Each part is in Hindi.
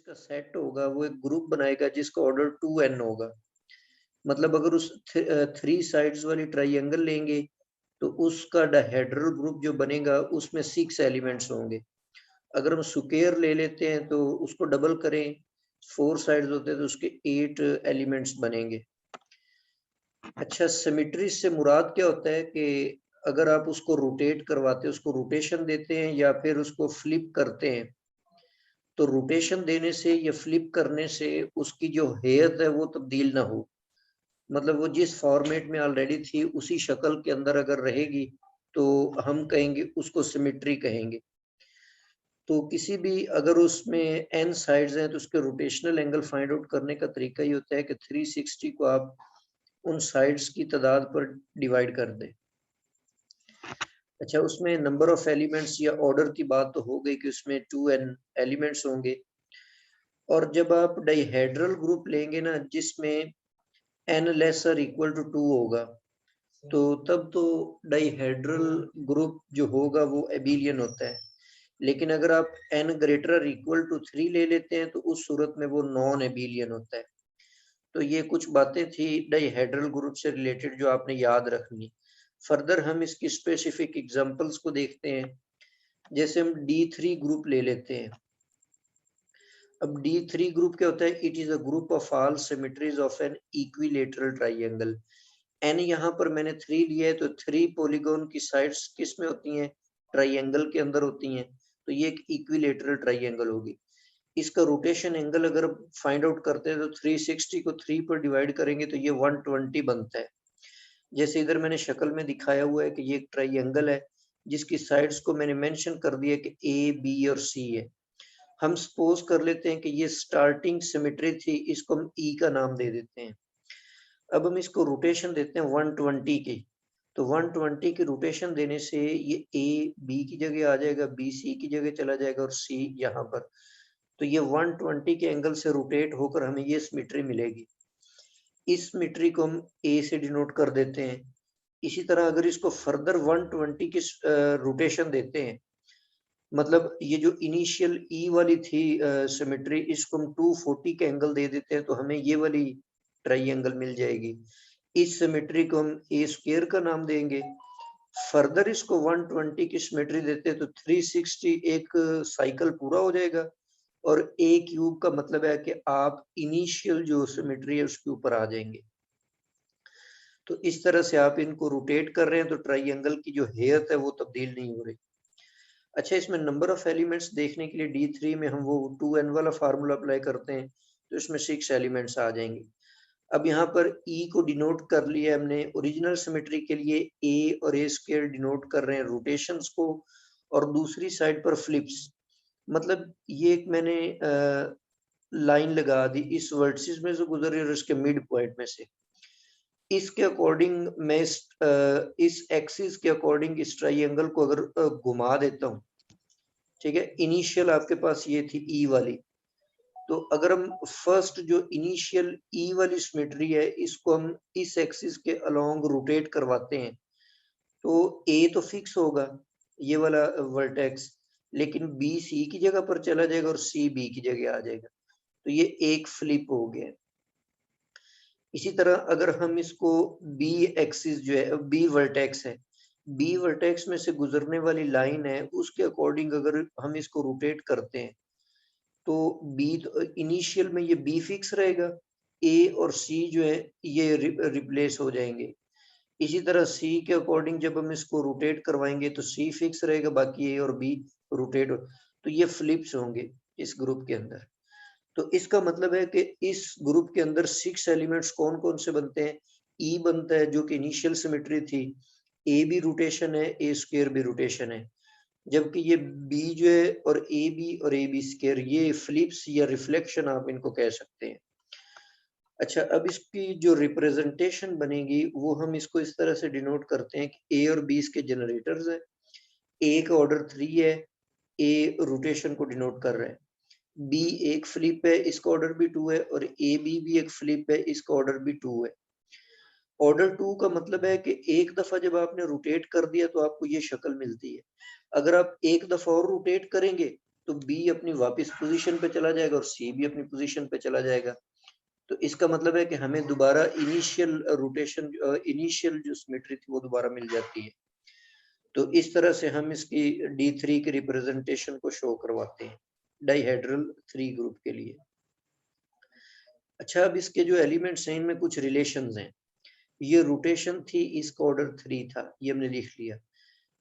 जिसका सेट होगा वो एक ग्रुप बनाएगा जिसका ऑर्डर 2n होगा। मतलब अगर उस 3 साइड्स वाली ट्राइएंगल लेंगे तो उसका डायहेड्रल ग्रुप जो बनेगा उसमें 6 एलिमेंट्स होंगे। अगर हम स्क्वायर ले लेते हैं तो उसको डबल करें, 4 साइड्स होते हैं तो उसके 8 एलिमेंट्स बनेंगे। अच्छा, सिमेट्री से मुराद क्या होता है कि अगर आप उसको रोटेट करवाते हैं, उसको रोटेशन देते हैं या फिर उसको फ्लिप करते हैं, तो रोटेशन देने से या फ्लिप करने से उसकी जो हेयत है वो तब्दील ना हो। मतलब वो जिस फॉर्मेट में ऑलरेडी थी उसी शक्ल के अंदर अगर रहेगी तो हम कहेंगे उसको सिमेट्री कहेंगे। तो किसी भी अगर उसमें एन साइड्स हैं तो उसके रोटेशनल एंगल फाइंड आउट करने का तरीका ये होता है कि 360 को आप उन साइड्स की तादाद पर डिवाइड कर दें। अच्छा, उसमें नंबर ऑफ एलिमेंट्स या ऑर्डर की बात तो हो गई कि उसमें 2n एलिमेंट्स होंगे। और जब आप डाइहेड्रल ग्रुप लेंगे ना जिसमें n लेसर इक्वल टू 2 होगा, तो तब तो डाइहेड्रल ग्रुप जो होगा वो एबिलियन होता है। लेकिन अगर आप n ग्रेटर और इक्वल टू 3 ले लेते हैं तो उस सूरत में वो नॉन एबिलियन होता है। तो ये कुछ बातें थी डाइहेड्रल ग्रुप से रिलेटेड जो आपने याद रखनी। फर्दर हम इसकी स्पेसिफिक एग्जांपल्स को देखते हैं। जैसे हम D3 ग्रुप ले लेते हैं। अब D3 ग्रुप क्या होता है? It is a group of all symmetries of an equilateral triangle. n यहाँ पर मैंने 3 लिया है तो 3 पॉलीगॉन की साइड्स किस में होती हैं? ट्राइएंगल के अंदर होती हैं। तो ये एक इक्विलेटरल ट्राइएंगल होगी। इसका रोटेशन एंगल अगर फाइंड आउट करते हैं तो 360 को 3 पर डिवाइड करेंगे तो ये 120 बनता है। जैसे इधर मैंने शक्ल में दिखाया हुआ है कि ये एक ट्राइएंगल है जिसकी साइड्स को मैंने मेंशन कर दिया कि ए, बी और सी है। हम सपोज कर लेते हैं कि ये स्टार्टिंग सिमेट्री थी, इसको हम ई का नाम दे देते हैं। अब हम इसको रोटेशन देते हैं 120 की। तो 120 की रोटेशन देने से ये ए बी की जगह आ जाएगा, बी सी की जगह चला जाएगा और सी यहाँ पर। तो ये 120 के एंगल से रोटेट होकर हमें ये सिमेट्री मिलेगी। इस सिमेट्री को हम ए से डिनोट कर देते हैं। इसी तरह अगर इसको फर्दर 120 की रोटेशन देते हैं, मतलब ये जो इनिशियल ई वाली थी सिमेट्री, इसको हम 240 के एंगल दे देते हैं तो हमें ये वाली ट्राइएंगल मिल जाएगी। इस सिमेट्री को हम ए स्क्वायर का नाम देंगे। फर्दर इसको 120 की सिमेट्री देते हैं तो 360 एक साइकिल पूरा हो जाएगा और ए क्यूब का मतलब है कि आप इनिशियल जो सिमेट्री है उसके ऊपर आ जाएंगे। तो इस तरह से आप इनको रोटेट कर रहे हैं तो ट्राइएंगल की जो हेयत है वो तब्दील नहीं हो रही। अच्छा, इसमें नंबर ऑफ एलिमेंट्स देखने के लिए D3 में हम वो 2n वाला फार्मूला अप्लाई करते हैं तो इसमें 6 एलिमेंट्स आ जाएंगे। अब यहाँ पर E को डिनोट कर लिया हमने। ओरिजिनल सिमेट्री के लिए A और A स्क्वायर डिनोट कर रहे हैं रोटेशंस को और दूसरी साइड पर फ्लिप्स। मतलब ये एक मैंने लाइन लगा दी इस वर्टिसिस में से गुजर रही है और इसके मिड पॉइंट में से। इसके अकॉर्डिंग मैं इस एक्सिस के अकॉर्डिंग इस ट्राइएंगल को अगर घुमा देता हूँ, ठीक है, इनिशियल आपके पास ये थी ई वाली, तो अगर हम फर्स्ट जो इनिशियल ई वाली सिमेट्री है इसको हम इस एक्सिस के अलोंग रोटेट करवाते हैं तो ए तो फिक्स होगा ये वाला वर्टेक्स, लेकिन बी सी की जगह पर चला जाएगा और सी बी की जगह आ जाएगा। तो ये एक फ्लिप हो गया। इसी तरह अगर हम इसको बी एक्सिस जो है बी वर्टेक्स है, बी वर्टेक्स में से गुजरने वाली लाइन है उसके अकॉर्डिंग अगर हम इसको रोटेट करते हैं तो बी इनिशियल में ये बी फिक्स रहेगा, ए और सी जो है ये रिप्लेस हो जाएंगे। इसी तरह सी के अकॉर्डिंग जब हम इसको रोटेट करवाएंगे तो सी फिक्स रहेगा, बाकी ए और बी रोटेट हो, तो ये फ्लिप्स होंगे इस ग्रुप के अंदर। तो इसका मतलब है कि इस ग्रुप के अंदर 6 एलिमेंट्स कौन कौन से बनते हैं? ई बनता है जो कि इनिशियल सिमेट्री थी, ए भी रोटेशन है, ए स्क्वायर भी रोटेशन है, जबकि ये बी जो है और ए बी और ए बी स्क्वायर ये फ्लिप्स या रिफ्लेक्शन आप इनको कह सकते हैं। अच्छा, अब इसकी जो रिप्रेजेंटेशन बनेगी वो हम इसको इस तरह से डिनोट करते हैं कि ए और बी इसके जनरेटर्स है, ए का ऑर्डर 3 है, ए रोटेशन को डिनोट कर रहा है, बी एक फ्लिप है इसका ऑर्डर भी 2 है और ए बी भी एक फ्लिप है इसका ऑर्डर भी 2 है। ऑर्डर 2 का मतलब है कि एक दफा जब आपने रोटेट कर दिया तो आपको ये शक्ल मिलती है। अगर आप एक दफा और रोटेट करेंगे तो बी अपनी वापस पोजीशन पे चला जाएगा और सी भी अपनी पोजीशन पे चला जाएगा। तो इसका मतलब है कि हमें दोबारा इनिशियल रोटेशन इनिशियल जो सिमेट्री थी वो दोबारा मिल जाती है। तो इस तरह से हम इसकी D3 की रिप्रेजेंटेशन को शो करवाते हैं डाइहेड्रल 3 ग्रुप के लिए। अच्छा, अब इसके जो एलिमेंट्स हैं इनमें कुछ रिलेशंस हैं। ये रोटेशन थी, इसका ऑर्डर 3 था, ये हमने लिख लिया।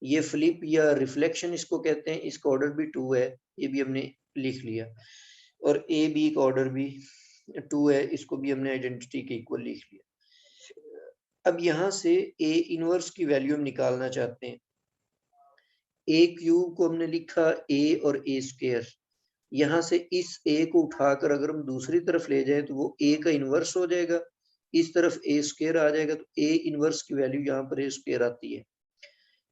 ये फ्लिप या रिफ्लेक्शन इसको कहते हैं, इसका ऑर्डर भी 2 है, ये भी हमने लिख लिया। और ए बी का ऑर्डर भी 2 है, इसको भी हमने आइडेंटिटी के इक्वल लिख लिया। अब यहाँ से ए इनवर्स की वैल्यू हम निकालना चाहते हैं। ए क्यूब को हमने लिखा ए और ए स्क्वायर। यहाँ से इस ए को उठाकर अगर हम दूसरी तरफ ले जाएं तो वो ए का इनवर्स हो जाएगा, इस तरफ ए स्क्वायर आ जाएगा, तो ए इनवर्स की वैल्यू यहाँ पर ए स्क्वायर आती है।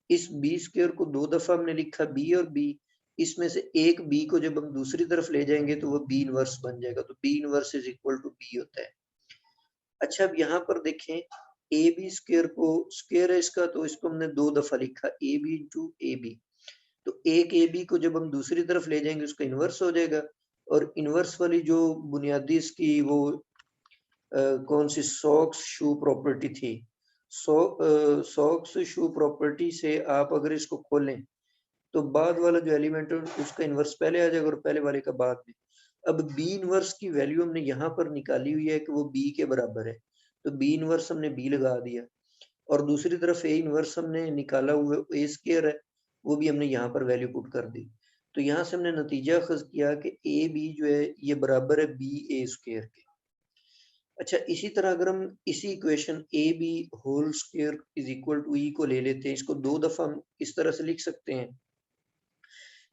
इस बी स्क्वायर को 2 दफा हमने लिखा बी और बी, इसमें से एक बी को जब हम दूसरी तरफ ले जाएंगे तो वो बी इनवर्स बन जाएगा, तो B inverse is equal to B होता है। अच्छा, अब यहाँ पर देखें, ए बी स्क्वायर को स्क्वायर है इसका, तो इसको हमने 2 दफा लिखा A B into A B. तो एक ए बी को जब हम दूसरी तरफ ले जाएंगे उसका इनवर्स हो जाएगा, और इनवर्स वाली जो बुनियादी इसकी वो कौन सी सॉक्स शू प्रॉपर्टी थी, सॉक्स शू प्रॉपर्टी से आप अगर इसको खोलें तो बाद वाला जो एलिमेंट है उसका इनवर्स पहले आ जाएगा और पहले वाले का बाद में। अब बी इनवर्स की वैल्यू हमने यहाँ पर निकाली हुई है कि वो बी के बराबर है, तो बी इनवर्स हमने बी लगा दिया, और दूसरी तरफ ए इनवर्स हमने निकाला हुआ ए स्क्वायर है, वो भी हमने यहाँ पर वैल्यू पुट कर दी। तो यहाँ से हमने नतीजा अखज़ किया कि ए बी जो है ये बराबर है बी ए स्क्वायर के। अच्छा, इसी तरह अगर हम इसी equation A B whole square is equal to E को ले लेते हैं, इसको 2 दफा हम इस तरह से लिख सकते हैं।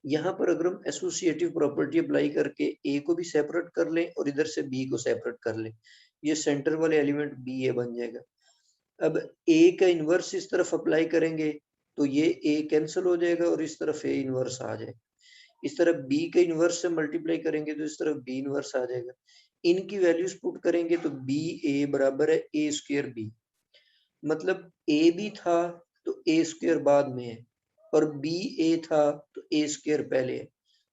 यहाँ पर अगर हम एसोसिएटिव प्रॉपर्टी अप्लाई करके ए को भी सेपरेट कर लें और इधर से बी को सेपरेट कर लें, ये सेंटर वाले एलिमेंट बी ए बन जाएगा। अब ए का इनवर्स इस तरफ अप्लाई करेंगे तो ये ए कैंसिल हो जाएगा और इस तरफ ए इनवर्स आ जाएगा। इस तरफ बी का इनवर्स से मल्टीप्लाई करेंगे तो इस तरफ बी इनवर्स आ जाएगा। इनकी वैल्यूज पुट करेंगे तो बी ए बराबर है ए स्क्वायर बी, मतलब ए बी था तो ए स्क्वायर बाद में है, और बी ए था तो ए स्क्वायर पहले है।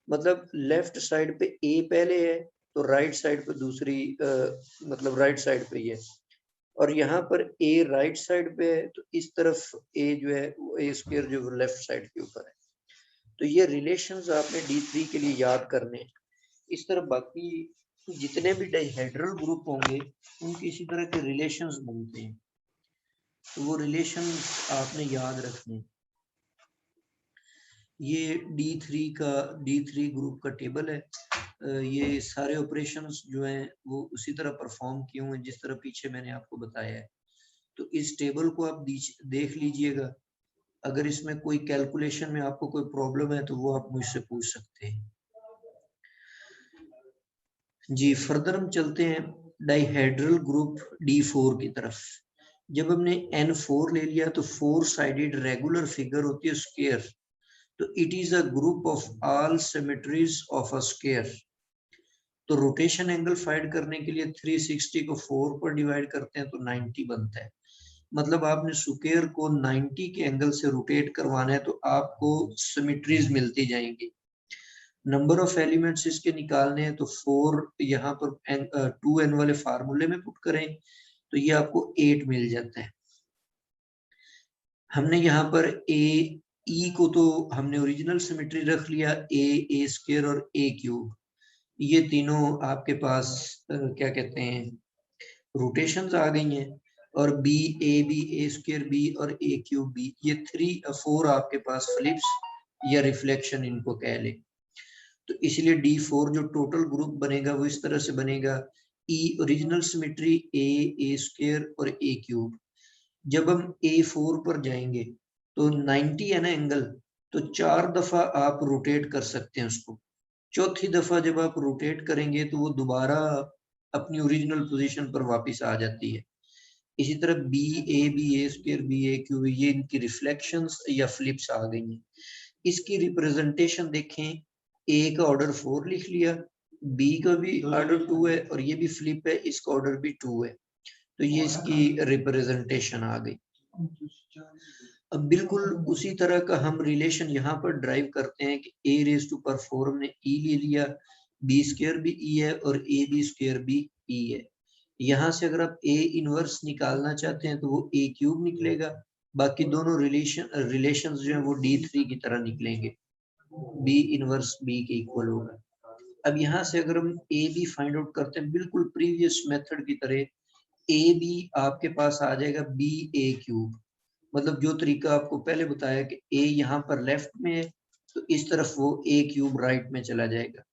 मतलब लेफ्ट साइड पे ए पहले है तो राइट साइड पे दूसरी मतलब राइट साइड पे ही है, और यहाँ पर ए राइट साइड पे है तो इस तरफ ए जो है वो ए स्क्वायर जो लेफ्ट साइड के ऊपर है। तो ये रिलेशंस आपने D3 के लिए याद करने हैं। इस तरह बाकी जितने भी डाइहेड्रल ग्रुप होंगे उनकी इसी तरह के रिलेशंस बनते हैं, तो वो रिलेशंस आपने याद रखने हैं। ये D3 ग्रुप का टेबल है। ये सारे ऑपरेशंस जो हैं वो उसी तरह परफॉर्म किए हुए हैं जिस तरह पीछे मैंने आपको बताया है। तो इस टेबल को आप देख लीजिएगा, अगर इसमें कोई कैलकुलेशन में आपको कोई प्रॉब्लम है तो वो आप मुझसे पूछ सकते हैं। जी, फर्दर हम चलते हैं डाइहेड्रल ग्रुप D4 की तरफ। जब हमने N4 ले लिया तो 4 साइडेड रेगुलर फिगर होती है स्क्वायर, तो it is a group of all symmetries of a square. तो रोटेशन एंगल फाइंड करने के लिए 360 को 4 पर डिवाइड करते हैं तो 90 बनता है। मतलब आपने स्क्वायर को 90 के एंगल से रोटेट करवाना है तो आपको सिमेट्रीज मिलती जाएंगी। नंबर ऑफ एलिमेंट्स इसके निकालने हैं तो 4 यहाँ पर 2n वाले फार्मूले में पुट करें तो ये आपको 8 मिल जाता है। हमने यहाँ पर ई को तो हमने ओरिजिनल सिमेट्री रख लिया, ए स्क्वायर और ए क्यूब, ये तीनों आपके पास क्या कहते हैं रोटेशंस आ गई हैं, और बी ए स्क्वायर बी और ए क्यूब बी, ये 4 आपके पास फ्लिप्स या रिफ्लेक्शन इनको कह ले। तो इसलिए D4 जो टोटल ग्रुप बनेगा वो इस तरह से बनेगा, ई ओरिजिनल सिमेट्री ए स्क्वायर और ए क्यूब। जब हम A4 पर जाएंगे तो 90 है ना एंगल, तो 4 दफा आप रोटेट कर सकते हैं उसको। चौथी दफा जब आप रोटेट करेंगे तो वो दोबारा अपनी ओरिजिनल पोजीशन पर वापस आ जाती है। इसी तरह बी ए स्क्वायर बी ए क्यूब, ये इनकी रिफ्लेक्शंस या फ्लिप्स आ गई हैं। इसकी रिप्रेजेंटेशन देखें, ए का ऑर्डर 4 लिख लिया, बी का भी ऑर्डर 2 है और ये भी फ्लिप है, इसका ऑर्डर भी 2 है, तो ये इसकी रिप्रेजेंटेशन आ गई। अब बिल्कुल उसी तरह का हम रिलेशन यहाँ पर ड्राइव करते हैं कि a रेज टू पावर 4 हमने e ले लिया, b स्क्वायर भी e है और a b स्क्वायर भी e है। यहाँ से अगर आप a इनवर्स निकालना चाहते हैं तो वो a क्यूब निकलेगा, बाकी दोनों रिलेशंस जो है वो d3 की तरह निकलेंगे, b इनवर्स b के इक्वल होगा। अब यहाँ से अगर हम ए बी फाइंड आउट करते हैं बिल्कुल प्रीवियस मेथड की तरह, ए बी आपके पास आ जाएगा बी ए क्यूब, मतलब जो तरीका आपको पहले बताया कि ए यहाँ पर लेफ्ट में है तो इस तरफ वो ए क्यूब राइट में चला जाएगा,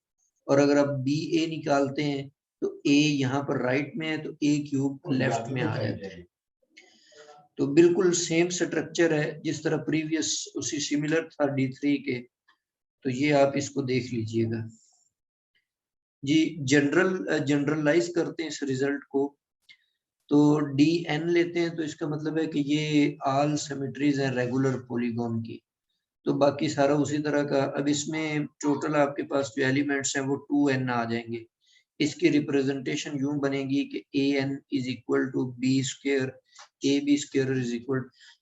और अगर आप बी ए निकालते हैं तो ए यहाँ पर राइट में है तो ए क्यूब लेफ्ट में आ जाता है। तो बिल्कुल सेम स्ट्रक्चर है जिस तरह प्रीवियस उसी सिमिलर था D3 के, तो ये आप इसको देख लीजिएगा जी। जनरलाइज करते हैं इस रिजल्ट को, तो DN लेते हैं तो इसका मतलब है कि ये ऑल सिमेट्रीज हैं रेगुलर पॉलीगॉन की, तो बाकी सारा उसी तरह का। अब इसमें टोटल आपके पास जो एलिमेंट्स हैं वो 2n आ जाएंगे। इसकी रिप्रेजेंटेशन यूं बनेगी कि an is equal to B square A B square is equal,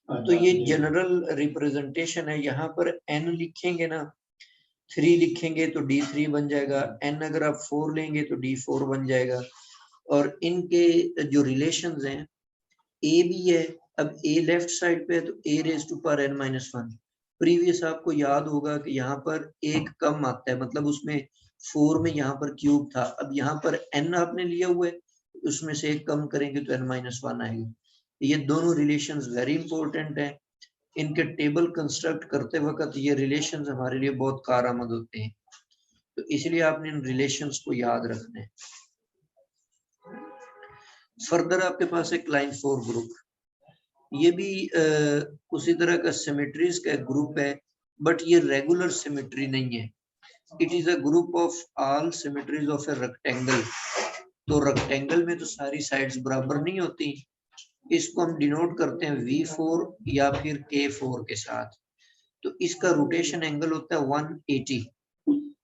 तो ये जनरल रिप्रेजेंटेशन है। यहाँ पर n लिखेंगे ना, 3 लिखेंगे तो D3 बन जाएगा, n अगर आप 4 लेंगे तो D4 बन जाएगा, और इनके जो रिलेशंस हैं a भी है, अब a लेफ्ट साइड पे है तो a raise to power n-1। Previous आपको याद होगा कि यहाँ पर एक कम आता है, मतलब उसमें 4 में यहाँ पर क्यूब था, अब यहाँ पर n आपने लिया हुआ है, उसमें से एक कम करेंगे तो n-1 आएगा। ये दोनों रिलेशंस वेरी इंपॉर्टेंट हैं, इनके टेबल कंस्ट्रक्ट करते वक्त ये रिलेशंस हमारे लिए बहुत कारआमद होते हैं, तो इसलिए आपने इन रिलेशंस को याद रखना है। फर्दर आपके पास एक लाइन 4 ग्रुप, ये भी उसी तरह का सिमेट्रीज का ग्रुप है, बट ये रेगुलर सिमेट्री नहीं है। It is a group of all symmetries of a rectangle. तो रेक्टेंगल में तो सारी साइड्स बराबर नहीं होती, इसको हम डिनोट करते हैं V4 या फिर K4 के साथ। तो इसका रोटेशन एंगल होता है 180,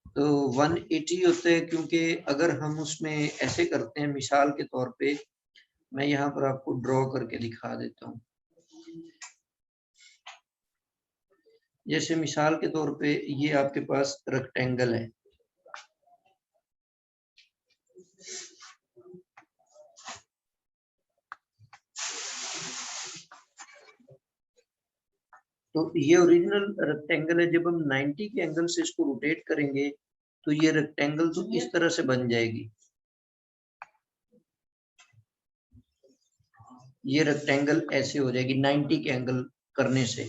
तो 180 होता है, क्योंकि अगर हम उसमें ऐसे करते हैं, मिसाल के तौर पे मैं यहाँ पर आपको ड्रॉ करके दिखा देता हूँ। जैसे मिसाल के तौर पे ये आपके पास रेक्टेंगल है, तो ये ओरिजिनल रेक्टेंगल है। जब हम 90 के एंगल से इसको रोटेट करेंगे तो ये रेक्टेंगल तो इस तरह से बन जाएगी, ये रेक्टेंगल ऐसे हो जाएगी 90 के एंगल करने से।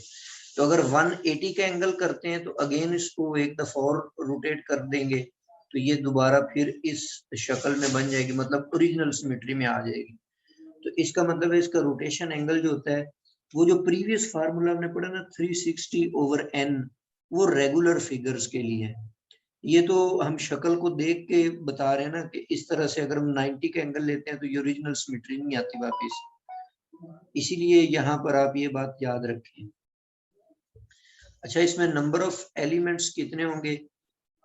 तो अगर 180 का एंगल करते हैं तो अगेन इसको एक दफा और रोटेट कर देंगे तो ये दोबारा फिर इस शक्ल में बन जाएगी, मतलब ओरिजिनल सिमेट्री में आ जाएगी। तो इसका मतलब है इसका रोटेशन एंगल जो होता है, वो जो प्रीवियस फार्मूला हमने पढ़ा ना 360/n, वो रेगुलर फिगर्स के लिए है। ये तो हम शक्ल को देख के बता रहे हैं ना कि इस तरह से अगर हम 90 का एंगल लेते हैं तो ये ओरिजिनल सिमेट्री नहीं आती वापस, इसीलिए यहाँ पर आप ये बात याद रखें। अच्छा, इसमें नंबर ऑफ एलिमेंट्स कितने होंगे,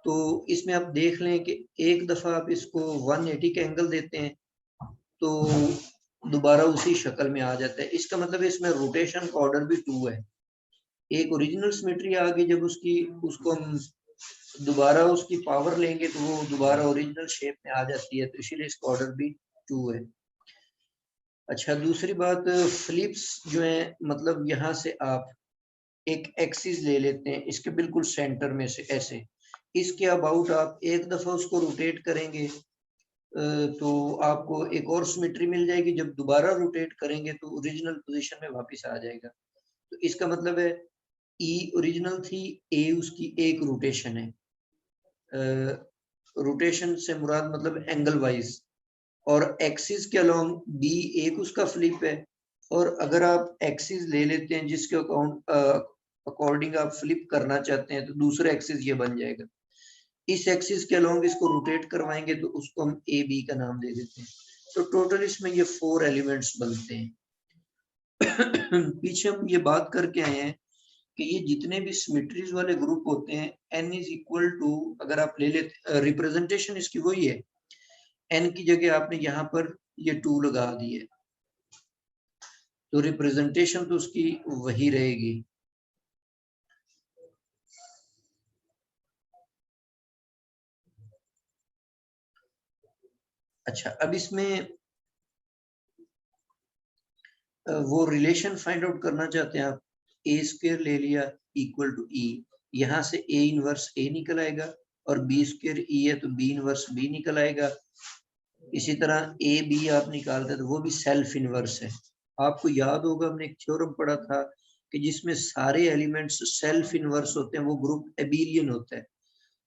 तो इसमें आप देख लें कि एक दफा आप इसको 180 का एंगल देते हैं तो दोबारा उसी शक्ल में आ जाता है। इसका मतलब इसमें रोटेशन का ऑर्डर भी 2 है। एक ओरिजिनल सिमेट्री आ गई, जब उसको हम दोबारा उसकी पावर लेंगे तो वो दोबारा ओरिजिनल शेप में आ जाती है, तो इसीलिए इसका ऑर्डर भी 2 है। अच्छा, दूसरी बात फ्लिप्स जो है, मतलब यहाँ से आप एक एक्सिस ले लेते हैं इसके बिल्कुल सेंटर में से ऐसे, इसके अबाउट आप एक दफा उसको रोटेट करेंगे तो आपको एक और सिमेट्री मिल जाएगी, जब दोबारा रोटेट करेंगे तो ओरिजिनल पोजीशन में वापस आ जाएगा। तो इसका मतलब है E ओरिजिनल थी, A उसकी एक रोटेशन है, रोटेशन से मुराद मतलब एंगल वाइज, और एक्सिस के अलोंग B एक उसका फ्लिप है, और अगर आप एक्सिस ले लेते हैं जिसके अकॉर्डिंग आप फ्लिप करना चाहते हैं तो दूसरा एक्सिस ये बन जाएगा। इस एक्सिस के अलोंग इसको रोटेट करवाएंगे तो उसको हम ए बी का नाम दे देते हैं। तो टोटल इसमें ये 4 एलिमेंट्स बनते हैं। पीछे हम ये बात करके आए हैं कि ये जितने भी सिमेट्रीज वाले ग्रुप होते हैं n इज इक्वल टू, अगर आप ले लेते रिप्रेजेंटेशन इसकी वही है, n की जगह आपने यहाँ पर ये 2 लगा दी है, तो रिप्रेजेंटेशन तो उसकी वही रहेगी। अच्छा, अब इसमें वो रिलेशन फाइंड आउट करना चाहते हैं आप, ए स्क्वायर ले लिया इक्वल टू ई, यहाँ से ए इनवर्स ए निकल आएगा, और बी स्क्वायर ई है तो बी इनवर्स बी निकल आएगा। इसी तरह ए बी आप निकालते हैं तो वो भी सेल्फ इनवर्स है। आपको याद होगा हमने एक थ्योरम पढ़ा था कि जिसमें सारे एलिमेंट्स सेल्फ इनवर्स होते हैं वो ग्रुप एबिलियन होता है।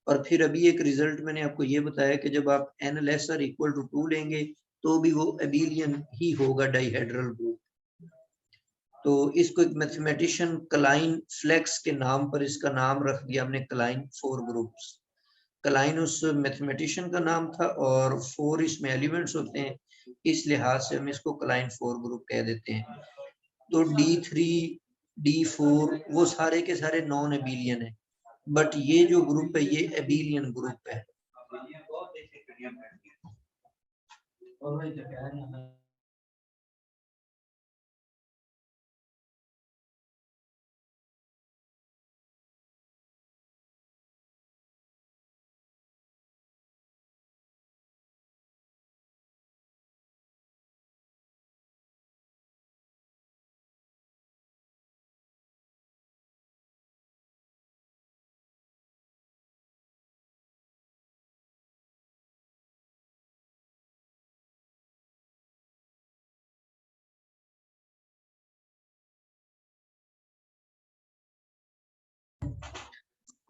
और फिर अभी एक रिजल्ट मैंने आपको ये बताया कि जब आप n लेसर इक्वल टू 2 लेंगे तो भी वो एबिलियन ही होगा डाइहेड्रल ग्रुप। तो इसको एक मैथमेटिशियन क्लाइन फ्लेक्स के नाम पर इसका नाम रख दिया हमने, क्लाइन 4 ग्रुप्स। क्लाइन उस मैथमेटिशियन का नाम था और 4 इसमें एलिमेंट्स होते हैं, इस लिहाज से हम इसको क्लाइन 4 ग्रुप कह देते हैं। तो D3 D4 वो सारे के सारे नॉन एबिलियन है, बट ये जो ग्रुप है ये एबिलियन ग्रुप है।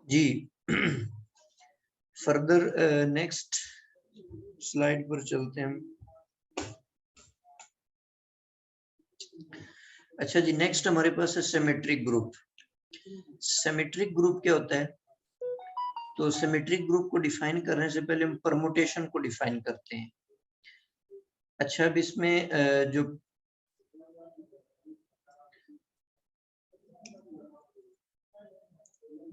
जी फर्दर नेक्स्ट स्लाइड पर चलते हैं हम। अच्छा जी, नेक्स्ट हमारे पास है सिमेट्रिक ग्रुप। सिमेट्रिक ग्रुप क्या होता है? तो सिमेट्रिक ग्रुप को डिफाइन करने से पहले हम परमुटेशन को डिफाइन करते हैं। अच्छा, अब इसमें जो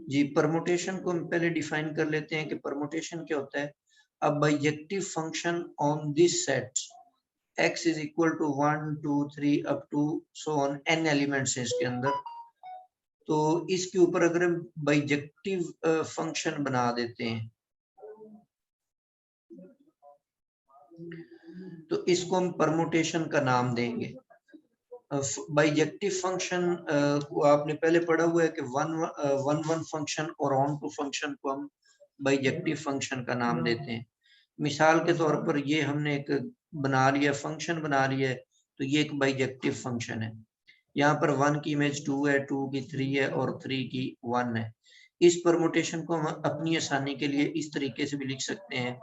जी परमुटेशन को हम पहले डिफाइन कर लेते हैं कि परमुटेशन क्या होता है। अब bijective function on this set x is equal to 1 2 3 up to so on n elements है इसके अंदर। तो इसके ऊपर अगर हम बाइजेक्टिव फंक्शन बना देते हैं तो इसको हम परमुटेशन का नाम देंगे। बाइजेक्टिव फंक्शन को आपने पहले पढ़ा हुआ है कि वन फंक्शन और ऑन टू फंक्शन को हम बाइजेक्टिव फंक्शन का नाम देते हैं। मिसाल के तौर पर ये हमने एक बना लिया, फंक्शन बना लिया है, तो ये एक बाइजेक्टिव फंक्शन है। यहाँ पर 1 की इमेज 2 है, 2 की 3 है और 3 की 1 है। इस परमुटेशन को हम अपनी आसानी के लिए इस तरीके से भी लिख सकते हैं।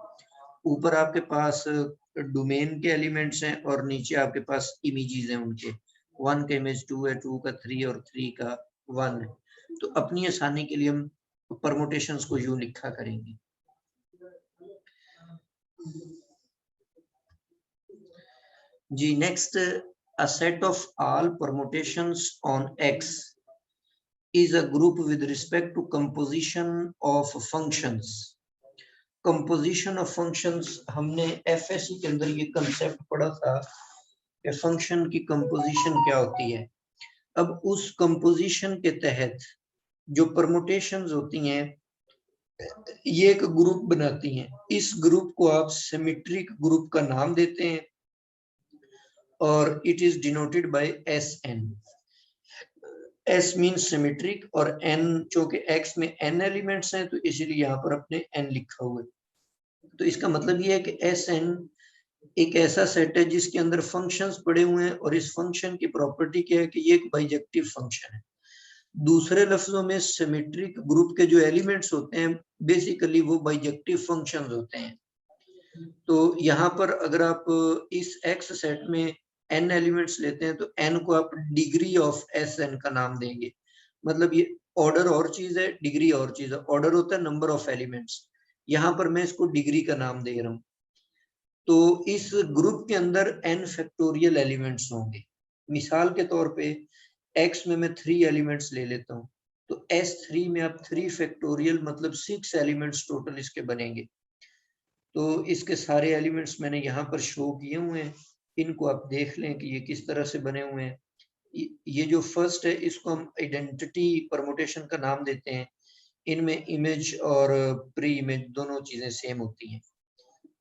ऊपर आपके पास डोमेन के एलिमेंट्स हैं और नीचे आपके पास इमेजेस हैं उनके। 1 का इमेज 2 है, 2 का 3 और 3 का 1 है। तो अपनी आसानी के लिए हम परमुटेशंस को यूं लिखा करेंगे। जी next, a set of all permutations on x is a group with respect to composition of functions। Composition of functions हमने एफएससी के अंदर ये कंसेप्ट पढ़ा था कि फंक्शन की कंपोजिशन क्या होती है। अब उस कंपोजिशन के तहत जो परमुटेशंस होती हैं ये एक ग्रुप बनाती हैं। इस ग्रुप को आप सिमेट्रिक ग्रुप का नाम देते हैं और it is denoted by S N. S mean symmetric और एन चूंकि एक्स में एन एलिमेंट्स हैं तो इसलिए यहाँ पर अपने एन लिखा हुआ है। तो इसका मतलब ये है कि एस एन एक ऐसा सेट है जिसके अंदर फंक्शंस पड़े हुए हैं और इस फंक्शन की प्रॉपर्टी क्या है कि ये एक बाइजेक्टिव फंक्शन है। दूसरे लफ्जों में सिमेट्रिक ग्रुप के जो एलिमेंट्स होते हैं बेसिकली वो बाइजेक्टिव फंक्शंस होते हैं। तो यहाँ पर अगर आप इस एक्स सेट में n एलिमेंट्स लेते हैं तो n को आप डिग्री ऑफ एस एन का नाम देंगे। मतलब ये ऑर्डर और चीज है, डिग्री और चीज है। ऑर्डर होता है नंबर ऑफ एलिमेंट्स, यहाँ पर मैं इसको डिग्री का नाम दे रहा हूँ। तो इस ग्रुप के अंदर n फैक्टोरियल एलिमेंट्स होंगे। मिसाल के तौर पे x में मैं 3 एलिमेंट्स ले लेता हूँ तो S3 में आप 3 फैक्टोरियल मतलब 6 एलिमेंट्स टोटल इसके बनेंगे। तो इसके सारे एलिमेंट्स मैंने यहाँ पर शो किए हुए हैं, इनको आप देख लें कि ये किस तरह से बने हुए हैं। ये जो फर्स्ट है इसको हम आइडेंटिटी परमुटेशन का नाम देते हैं। इनमें इमेज और प्री इमेज दोनों चीजें सेम होती हैं,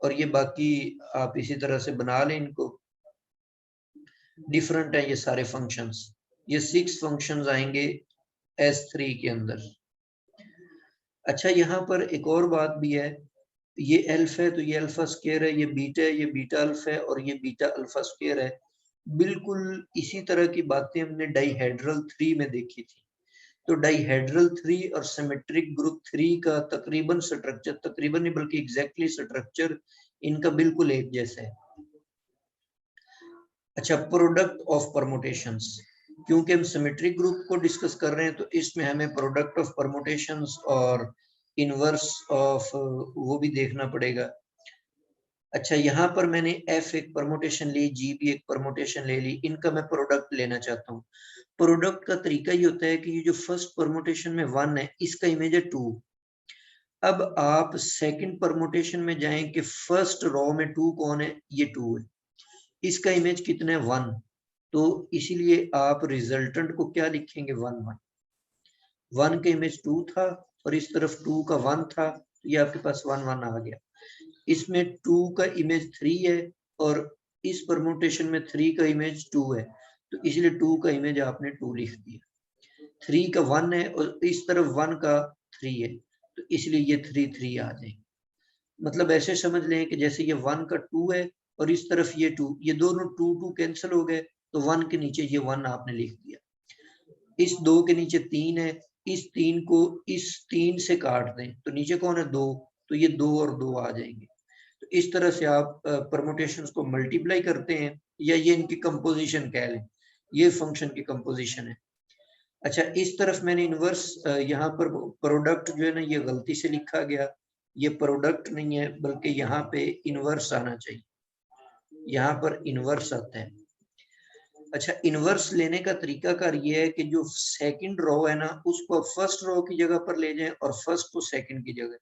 और ये बाकी आप इसी तरह से बना लें इनको। डिफरेंट है ये सारे फंक्शंस। ये 6 फंक्शंस आएंगे S3 के अंदर। अच्छा, यहाँ पर एक और बात भी है, ये एल्फ है तो ये अल्फा स्क्वायर है, ये बीटा है, ये बीटा अल्फा है, और ये बीटा अल्फा स्क्वायर है। बिल्कुल इसी तरह की बातें हमने डाइहेड्रल 3 में देखी थी। तो डाइहेड्रल 3 और सिमेट्रिक ग्रुप 3 का तकरीबन स्ट्रक्चर, तकरीबन नहीं बल्कि एग्जैक्टली स्ट्रक्चर इनका बिल्कुल एक जैसा है। अच्छा, प्रोडक्ट ऑफ परमुटेशंस, क्योंकि हम सिमेट्रिक ग्रुप को डिस्कस कर रहे हैं तो इसमें हमें प्रोडक्ट ऑफ परमुटेशंस और इनवर्स ऑफ वो भी देखना पड़ेगा। अच्छा, यहाँ पर मैंने F एक परमुटेशन ली, G भी एक परमुटेशन ले ली, इनका मैं प्रोडक्ट लेना चाहता हूँ। प्रोडक्ट का तरीका ये होता है कि ये जो फर्स्ट परमुटेशन में 1 है, इसका इमेज है 2। अब आप सेकंड परमुटेशन में जाएं कि फर्स्ट रो में 2 कौन है, ये 2 है, इसका इमेज कितना है, 1। तो इसीलिए आप रिजल्टेंट को क्या लिखेंगे, 1 1। 1 का इमेज 2 था और इस तरफ 2 का 1 था, तो ये आपके पास 1 1 आ गया। इसमें 2 का इमेज 3 है और इस परमुटेशन में 3 का इमेज 2 है, तो इसलिए 2 का इमेज आपने 2 लिख दिया। 3 का 1 है और इस तरफ 1 का 3 है, तो इसलिए ये 3 3 आ जाएंगे। मतलब ऐसे समझ लें कि जैसे ये 1 का 2 है और इस तरफ ये 2, ये दोनों 2 2 कैंसिल हो गए, तो 1 के नीचे ये 1 आपने लिख दिया। इस 2 के नीचे 3 है, इस 3 को इस 3 से काट दें तो नीचे कौन है, 2, तो ये 2 और 2 आ जाएंगे। तो इस तरह से आप परमुटेशंस को मल्टीप्लाई करते हैं, या ये इनकी कंपोजिशन कह लें, ये फंक्शन की कंपोजिशन है। अच्छा, इस तरफ मैंने इनवर्स, यहाँ पर प्रोडक्ट जो है ना, ये गलती से लिखा गया, ये प्रोडक्ट नहीं है बल्कि यहाँ पे इनवर्स आना चाहिए, यहाँ पर इनवर्स आता है। अच्छा, इनवर्स लेने का तरीका कार ये है कि जो सेकंड रो है ना, उसको फर्स्ट रो की जगह पर ले जाएं और फर्स्ट को सेकंड की जगह।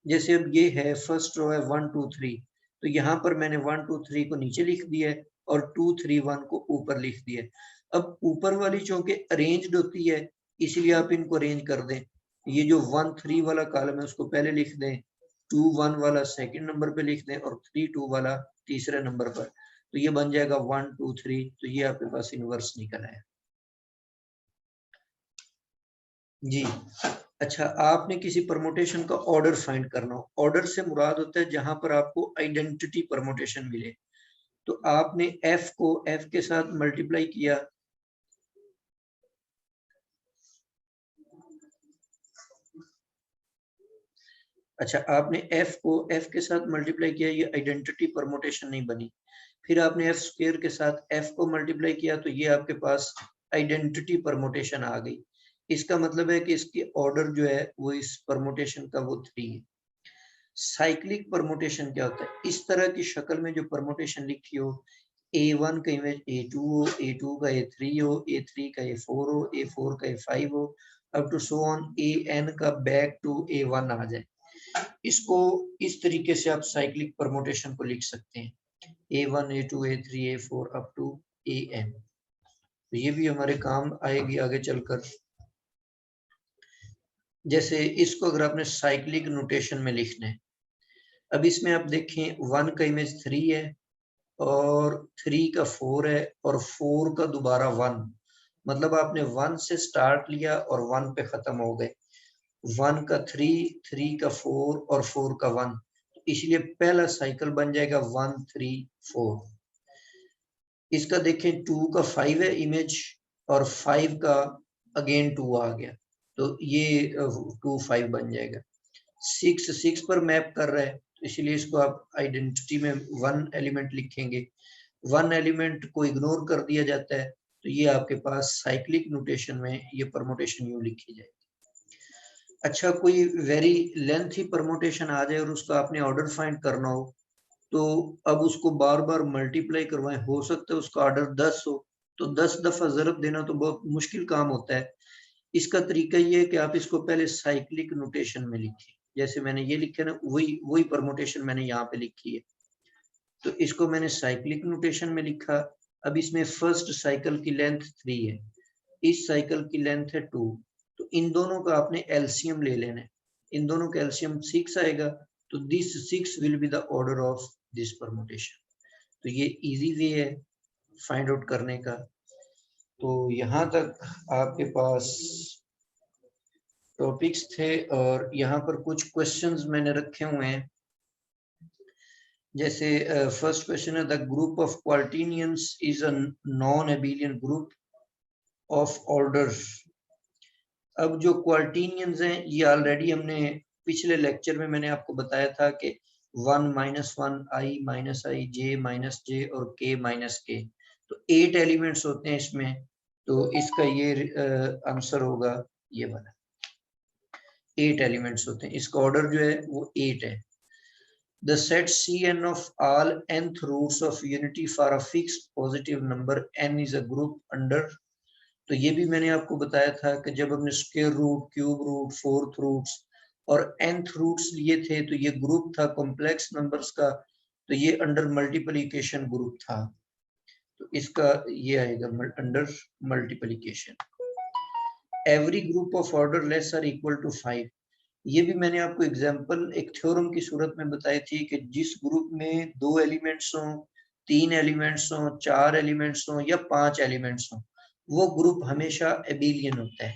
जैसे अब ये है फर्स्ट रो है 1 2 3, तो यहाँ पर मैंने 1 2 3 को नीचे लिख दिया है और 2 3 1 को ऊपर लिख दिया है। अब ऊपर वाली चूंकि अरेंज्ड होती है, इसलिए आप इनको अरेंज कर दें। ये जो 1 3 वाला कॉलम है उसको पहले लिख दें, 2 1 वाला सेकंड नंबर पे लिख दें और 3 2 वाला तीसरे नंबर पर, तो ये बन जाएगा 1 2 3। तो ये आपके पास इनवर्स निकल आया जी। अच्छा, आपने किसी परमुटेशन का ऑर्डर फाइंड करना हो, ऑर्डर से मुराद होता है जहां पर आपको आइडेंटिटी परमुटेशन मिले। तो आपने F को F के साथ मल्टीप्लाई किया, अच्छा आपने F को F के साथ मल्टीप्लाई किया, ये आइडेंटिटी परमुटेशन नहीं बनी। फिर आपने F स्क्वायर के साथ F को मल्टीप्लाई किया, तो ये आपके पास आइडेंटिटी परमुटेशन आ गई। इसका मतलब है कि इसकी ऑर्डर जो है वो इस परमुटेशन का वो 3 है। साइक्लिक परमुटेशन क्या होता है, इस तरह की शक्ल में जो परमुटेशन लिखी हो, A1 का इमेज A2 हो, A2 का A3 हो, A3 का A4 हो, A4 का A5 हो, up to so on AN का बैक टू A1 आ जाए। इसको इस तरीके से आप साइक्लिक परमुटेशन को लिख सकते हैं, A1 A2 A3 A4 up to AN। तो ये भी हमारे काम आएगी आगे चलकर। जैसे इसको अगर आपने साइक्लिक नोटेशन में लिखना है, अब इसमें आप देखें 1 का इमेज 3 है और 3 का 4 है और 4 का दोबारा 1, मतलब आपने 1 से स्टार्ट लिया और 1 पे खत्म हो गए। 1 का 3, 3 का 4 और 4 का 1, इसलिए पहला साइकिल बन जाएगा 1 3 4। इसका देखें 2 का 5 है इमेज और 5 का अगेन 2 आ गया, तो ये 2 5 बन जाएगा। 6 6 पर मैप कर रहा है, तो इसलिए इसको आप आइडेंटिटी में 1 एलिमेंट लिखेंगे। 1 एलिमेंट को इग्नोर कर दिया जाता है, तो ये आपके पास साइक्लिक नोटेशन में ये परमुटेशन यूं लिखी जाएगी। अच्छा, कोई वेरी लेंथी परमुटेशन आ जाए और उसका आपने ऑर्डर फाइंड करना हो, तो अब उसको बार बार मल्टीप्लाई करवाएं, हो सकता है उसका ऑर्डर 10 हो, तो 10 दफा जरब देना तो बहुत मुश्किल काम होता है। इसका तरीका ये है कि आप इसको पहले साइक्लिक नोटेशन में लिखिए, जैसे मैंने ये लिखा ना, वही वही परमुटेशन मैंने यहाँ पे लिखी है। तो इसको मैंने साइक्लिक नोटेशन में लिखा। अब इसमें फर्स्ट साइकिल की लेंथ 3 है, इस साइकिल की लेंथ है 2, तो इन दोनों का आपने एलसीएम ले लेना है, इन दोनों का एलसीएम 6 आएगा, तो this 6 will be the order of this permutation. तो ये इजी वे है फाइंड आउट करने का। तो यहाँ तक आपके पास टॉपिक्स थे और यहाँ पर कुछ क्वेश्चंस मैंने रखे हुए हैं। जैसे फर्स्ट क्वेश्चन है, the group of quaternions is a non abelian group of orders. अब जो क्वार्टिनियंस हैं ये ऑलरेडी हमने पिछले लेक्चर में मैंने आपको बताया था कि 1 - 1 i - i j - और k - k, तो 8 एलिमेंट्स होते हैं इसमें, तो इसका ये आंसर होगा ये वाला, 8 एलिमेंट्स होते हैं, इसका ऑर्डर जो है वो 8 है। The set Cn of all nth roots of unity for a fixed positive number n is a group under, तो ये भी मैंने आपको बताया था कि जब हमने square root, cube root, fourth roots और nth रूट्स लिए थे तो ये ग्रुप था कॉम्प्लेक्स नंबर्स का, तो ये अंडर मल्टीप्लिकेशन ग्रुप था, तो इसका ये आएगा under multiplication. Every group of order less or equal to 5, ये भी मैंने आपको एग्जांपल एक थ्योरम की सूरत में बताई थी कि जिस ग्रुप में 2 एलिमेंट्स हों, 3 एलिमेंट्स हों, 4 एलिमेंट्स हों या 5 एलिमेंट्स हों, वो ग्रुप हमेशा एबिलियन होता है।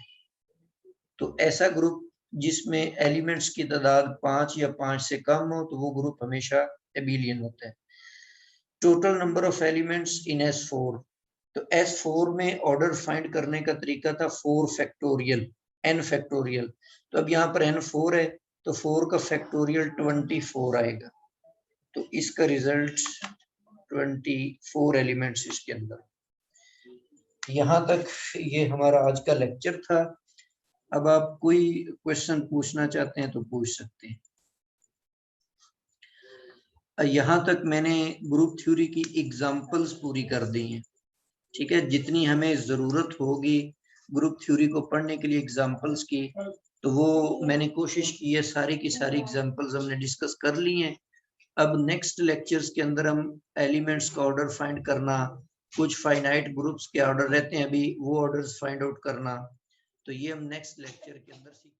तो ऐसा ग्रुप जिसमें एलिमेंट्स की तादाद 5 या 5 से कम हो, तो वो ग्रुप हमेशा एबिलियन होता है। Total number of elements in S4, तो S4 में ऑर्डर फाइंड करने का तरीका था 4 फैक्टोरियल, n फैक्टोरियल, तो अब यहाँ पर n 4 है, तो 4 का फैक्टोरियल 24 आएगा, तो इसका रिजल्ट 24 एलिमेंट्स इसके अंदर। यहाँ तक ये हमारा आज का लेक्चर था। अब आप कोई क्वेश्चन पूछना चाहते हैं तो पूछ सकते हैं। यहाँ तक मैंने ग्रुप थ्योरी की एग्जांपल्स पूरी कर दी हैं, ठीक है। जितनी हमें जरूरत होगी ग्रुप थ्योरी को पढ़ने के लिए एग्जांपल्स की, तो वो मैंने कोशिश की है, सारी की सारी एग्जांपल्स हमने डिस्कस कर ली हैं। अब नेक्स्ट लेक्चर्स के अंदर हम एलिमेंट्स का ऑर्डर फाइंड करना, कुछ फाइनाइट ग्रुप्स के ऑर्डर रहते हैं अभी, वो ऑर्डर्स फाइंड आउट करना, तो ये हम नेक्स्ट लेक्चर के अंदर सीखेंगे।